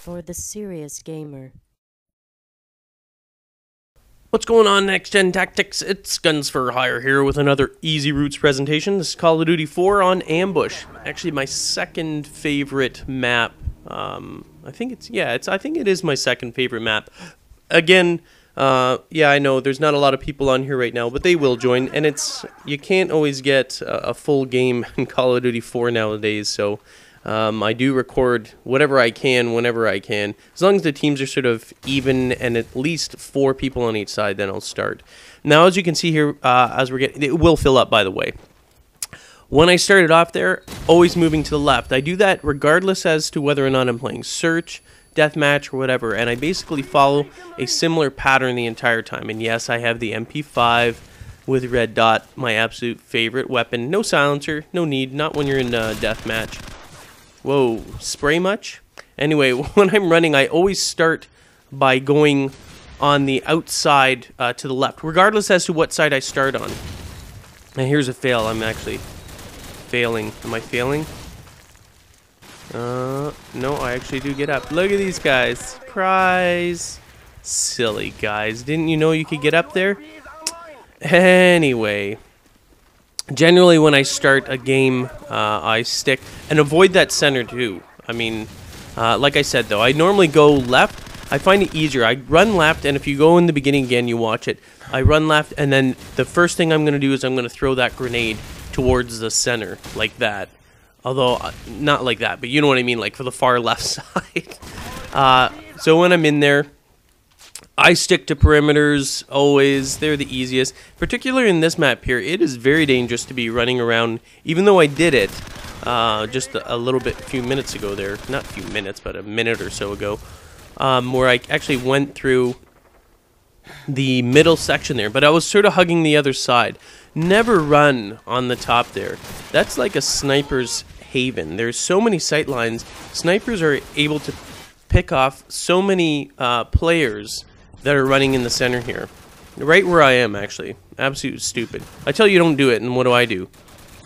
for the serious gamer. What's going on, NextGenTactics? It's Guns for Hire here with another Easy Routes presentation. This is Call of Duty 4 on Ambush. Actually, my second favorite map. I think it is my second favorite map. Again, yeah, I know there's not a lot of people on here right now, but they will join. And you can't always get a full game in Call of Duty 4 nowadays, so I do record whatever I can, whenever I can. As long as the teams are sort of even and at least 4 people on each side, then I'll start. Now, as you can see here, as we're getting, it will fill up, by the way. When I started off there, always moving to the left. I do that regardless as to whether or not I'm playing search, deathmatch, or whatever, and I basically follow a similar pattern the entire time. And yes, I have the MP5 with red dot, my absolute favorite weapon. No silencer, no need, not when you're in deathmatch. Whoa, spray much? Anyway, when I'm running, I always start by going on the outside to the left, regardless as to what side I start on. And here's a fail. I'm actually failing. Am I failing? No, I actually do get up. Look at these guys. Surprise. Silly guys. Didn't you know you could get up there? Anyway. Generally, when I start a game, I stick and avoid that center too. I mean, like I said though, I normally go left. I find it easier. I run left, and if you go in the beginning again, you watch it. I run left, and then the first thing I'm going to do is I'm going to throw that grenade towards the center, like that. Although, not like that, but you know what I mean, like for the far left side. So when I'm in there, I stick to perimeters, always. They're the easiest. Particularly in this map here, it is very dangerous to be running around, even though I did it just a little bit, a few minutes ago there. Not a few minutes, but a minute or so ago, where I actually went through the middle section there, but I was sort of hugging the other side. Never run on the top there. That's like a sniper's haven. There's so many sight lines. Snipers are able to pick off so many players that are running in the center here. Right where I am, actually. Absolute stupid. I tell you don't do it, and what do?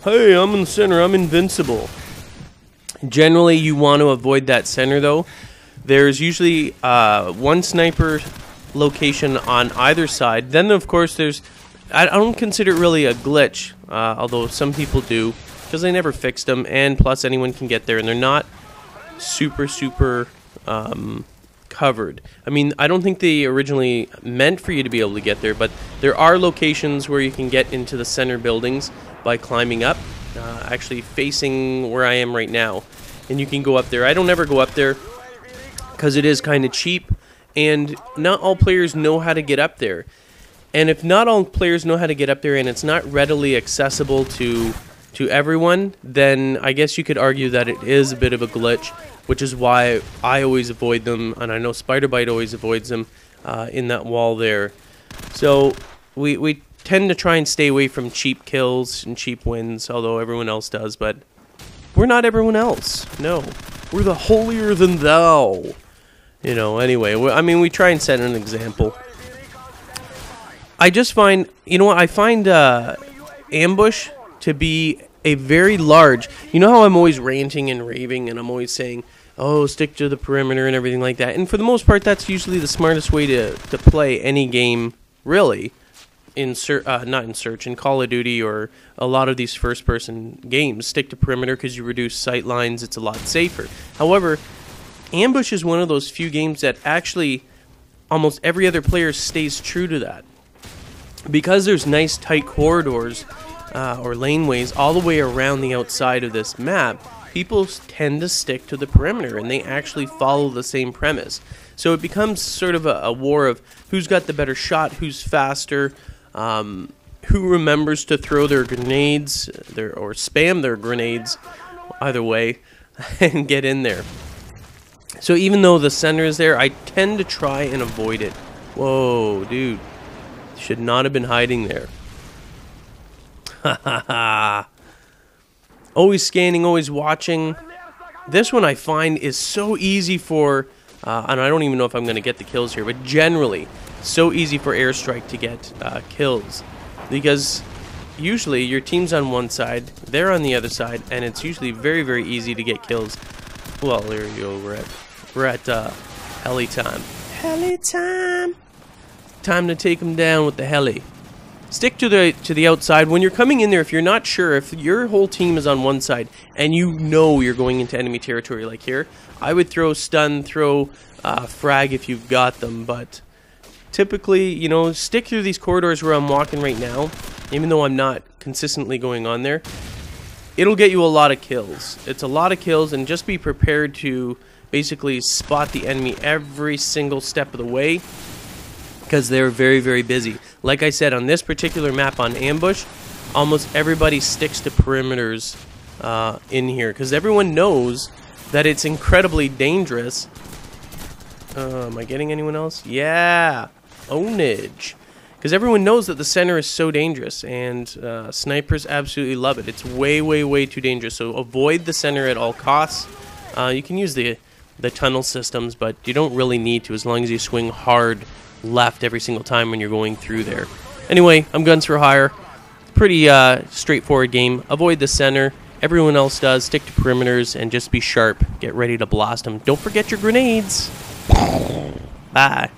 Hey, I'm in the center. I'm invincible. Generally, you want to avoid that center, though. There's usually one sniper location on either side. Then, of course, there's... I don't consider it really a glitch, although some people do, because they never fixed them, and plus anyone can get there, and they're not super covered. I mean, I don't think they originally meant for you to be able to get there, but there are locations where you can get into the center buildings by climbing up, actually facing where I am right now, and you can go up there. I don't ever go up there because it is kind of cheap, and not all players know how to get up there. And if not all players know how to get up there and it's not readily accessible to everyone, then I guess you could argue that it is a bit of a glitch, which is why I always avoid them, and I know Spiderbite always avoids them in that wall there. So we tend to try and stay away from cheap kills and cheap wins, although everyone else does, but we're not everyone else. No, we're the holier than thou. You know, anyway, I mean, we try and set an example. I just find, you know what, I find Ambush to be a very large, you know how I'm always ranting and raving and I'm always saying, oh, stick to the perimeter and everything like that. And for the most part, that's usually the smartest way to play any game, really, not in Search, in Call of Duty or a lot of these first-person games. Stick to perimeter because you reduce sight lines, it's a lot safer. However, Ambush is one of those few games that actually almost every other player stays true to that. Because there's nice tight corridors or laneways all the way around the outside of this map, people tend to stick to the perimeter and they actually follow the same premise. So it becomes sort of a war of who's got the better shot, who's faster, who remembers to throw their grenades or spam their grenades, either way, and get in there. So even though the center is there, I tend to try and avoid it. Whoa, dude. Should not have been hiding there. Ha ha ha. Always scanning, always watching. This one I find is so easy for, and I don't even know if I'm going to get the kills here, but generally, so easy for airstrike to get kills. Because usually your team's on one side, they're on the other side, and it's usually very, very easy to get kills. Well, there you go, we're at We're at heli time. Heli time. Time to take them down with the heli. Stick to the outside. When you're coming in there, if you're not sure, if your whole team is on one side and you know you're going into enemy territory like here, I would throw stun, throw frag if you've got them. But typically, you know, stick through these corridors where I'm walking right now, even though I'm not consistently going on there. It'll get you a lot of kills. It's a lot of kills, and just be prepared to basically spot the enemy every single step of the way, because they're very, very busy. Like I said, on this particular map on Ambush, almost everybody sticks to perimeters in here, because everyone knows that it's incredibly dangerous. Am I getting anyone else? Yeah! Ownage! Because everyone knows that the center is so dangerous, and snipers absolutely love it. It's way, way, way too dangerous, so avoid the center at all costs. You can use the tunnel systems, but you don't really need to, as long as you swing hard left every single time when you're going through there. Anyway, I'm Guns for Hire. Pretty straightforward game. Avoid the center. Everyone else does. Stick to perimeters and just be sharp. Get ready to blast them. Don't forget your grenades. Bye.